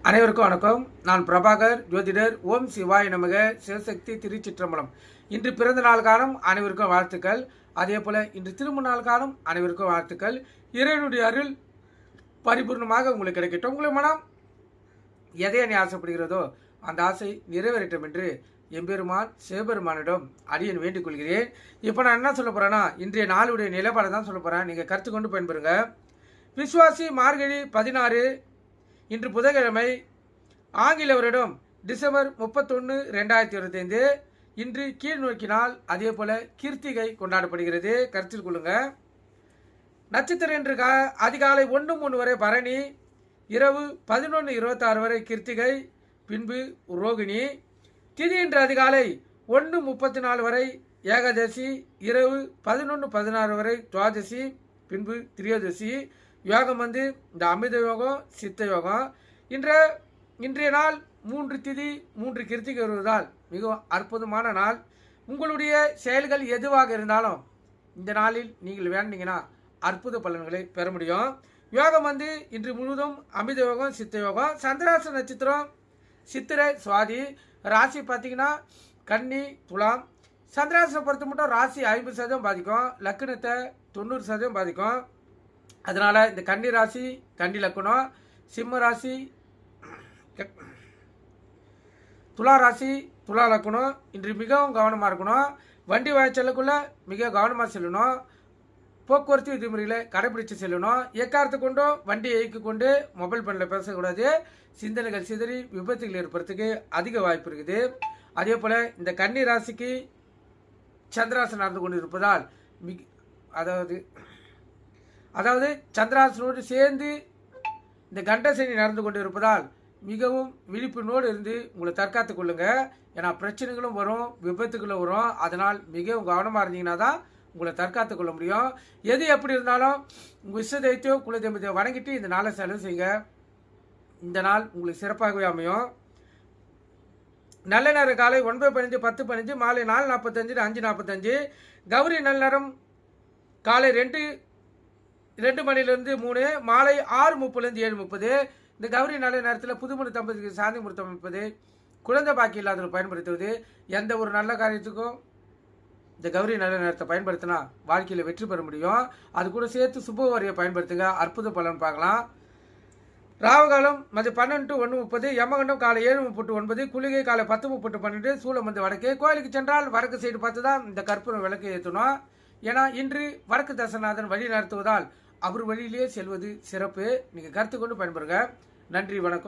அனைவருக்கும் வணக்கம். நான் பிரபாகர் ஜோதிடர். ஓம் சிவாய நமக. சிவசக்தி திருச்சிற்றம்பலம். இன்று பிறந்த நாள் காணும் அனைவருக்கும் வாழ்த்துக்கள். அதே போல இன்று திருமண நாள் காணும் அனைவருக்கும் வாழ்த்துக்கள். இறைவனுடைய அருள் பரிபூர்ணமாக உங்களுக்கு கிடைக்கட்டும். உங்களை மனம் எதை அணி ஆசைப்படுகிறதோ அந்த ஆசை நிறைவேறட்டும் என்று எம்பெருமான் சிவபெருமானிடம் அடியன் வேண்டிக் கொள்கிறேன். இப்போ நான் என்ன சொல்ல போறேன்னா, இன்றைய நாளுடைய நிலைப்பாடை தான் சொல்ல போறேன். நீங்கள் கருத்து கொண்டு பயன்பெறுங்க. விஸ்வாசி மார்கழி 16 இன்று புதன்கிழமை, ஆங்கில வருடம் டிசம்பர் 31, 2025. இன்று கீழ் நோக்கினால் அதே போல கிருத்திகை கொண்டாடப்படுகிறது. கருத்தில் கொள்ளுங்க. நட்சத்திரம் இன்று அதிகாலை 1:03 வரை பரணி, இரவு 11:26 வரை கிருத்திகை, பின்பு ரோகிணி. திதி இன்று அதிகாலை 1:34 வரை ஏகாதசி, இரவு 11:16 வரை துவாதசி, பின்பு திரியோதசி. யோகம் இந்த அமிர்த யோகம், சித்த யோகம். இன்றைய நாள் 3 திதி 3 கிருத்திகை வருவதால் மிகவும் அற்புதமான நாள். உங்களுடைய செயல்கள் எதுவாக இருந்தாலும் இந்த நாளில் நீங்கள் வேண்டிங்கன்னா அற்புத பலன்களை பெற முடியும். யோகம் இன்று முழுவதும் அமிர்த யோகம், சித்த யோகம். சந்திராச நட்சத்திரம் சித்திரை, சுவாதி. ராசி பார்த்தீங்கன்னா கன்னி, துலாம். சந்திராசனை பொறுத்த மட்டும் ராசி 50% பாதிக்கும், லக்னத்தை 90% பாதிக்கும். அதனால் இந்த கன்னி ராசி கன்னி லக்கணம், சிம்ம ராசி துலா ராசி துலா லக்கணம். இன்று மிகவும் கவனமாக இருக்கணும். வண்டி வாய்ச்சலுக்குள்ள மிக கவனமாக செல்லணும். போக்குவரத்து விதிமுறைகளை கடைபிடிச்சு செல்லணும். எக்காரத்தை கொண்டும் வண்டி இயக்கி கொண்டு மொபைல் ஃபோனில் பேசக்கூடாது. சிந்தனைகள் சிதறி விபத்துகள் ஏற்படுறதுக்கு அதிக வாய்ப்பு இருக்குது. அதே போல் இந்த கன்னி ராசிக்கு சந்திராசன் நடந்து கொண்டு இருப்பதால் அதாவது சந்திராசனோடு சேர்ந்து இந்த கண்டசனி நடந்து கொண்டு இருப்பதால் மிகவும் விழிப்புணோடு இருந்து உங்களை தற்காத்துக் கொள்ளுங்க. ஏன்னா பிரச்சனைகளும் வரும், விபத்துகளும் வரும். அதனால் மிகவும் கவனமாக இருந்தீங்கன்னா தான் உங்களை தற்காத்துக் கொள்ள முடியும். எது எப்படி இருந்தாலும் உங்கள் இஷ்ட தெய்வத்தையோ குலதெய்வத்தையோ வணங்கிட்டு இந்த நாளை செலவு செய்யுங்க. இந்த நாள் உங்களுக்கு சிறப்பாகவே அமையும். நல்ல நேரம் காலை 9:15, 10:15, மாலை 4:45, 5:45. கௌரி நல்ல நேரம் காலை 2 மணிலிருந்து 3, மாலை 6:30 7:30. இந்த கௌரி நல்ல நேரத்தில் புதுமண தம்பதிக்கு சாந்தி முகூர்த்தம் அமைப்பது, குழந்தை பாக்கி இல்லாதவர்கள் பயன்படுத்துவது. எந்த ஒரு நல்ல காரியத்துக்கும் இந்த கௌரி நல்ல நேரத்தை பயன்படுத்தினா வாழ்க்கையில் வெற்றி பெற முடியும். அது கூட சேர்த்து சுபவரியை பயன்படுத்துங்க, அற்புத பலன் பார்க்கலாம். ராவகாலம் மதியம் 12 to 1:30, யமகண்டம் காலை 7:39, குளிகை காலை 10:30 12, சூளம் வடக்கு. கோயிலுக்கு சென்றால் வடக்கு சைடு பார்த்து தான் இந்த கற்பூரம் விளக்கு ஏற்றணும். ஏன்னா இன்று வடக்கு தசநாதன் வழி நடத்துவதால் அவர் வழியிலே செல்வது சிறப்பு. நீங்கள் கருத்து கொண்டு பயன்பெறுங்க. நன்றி, வணக்கம்.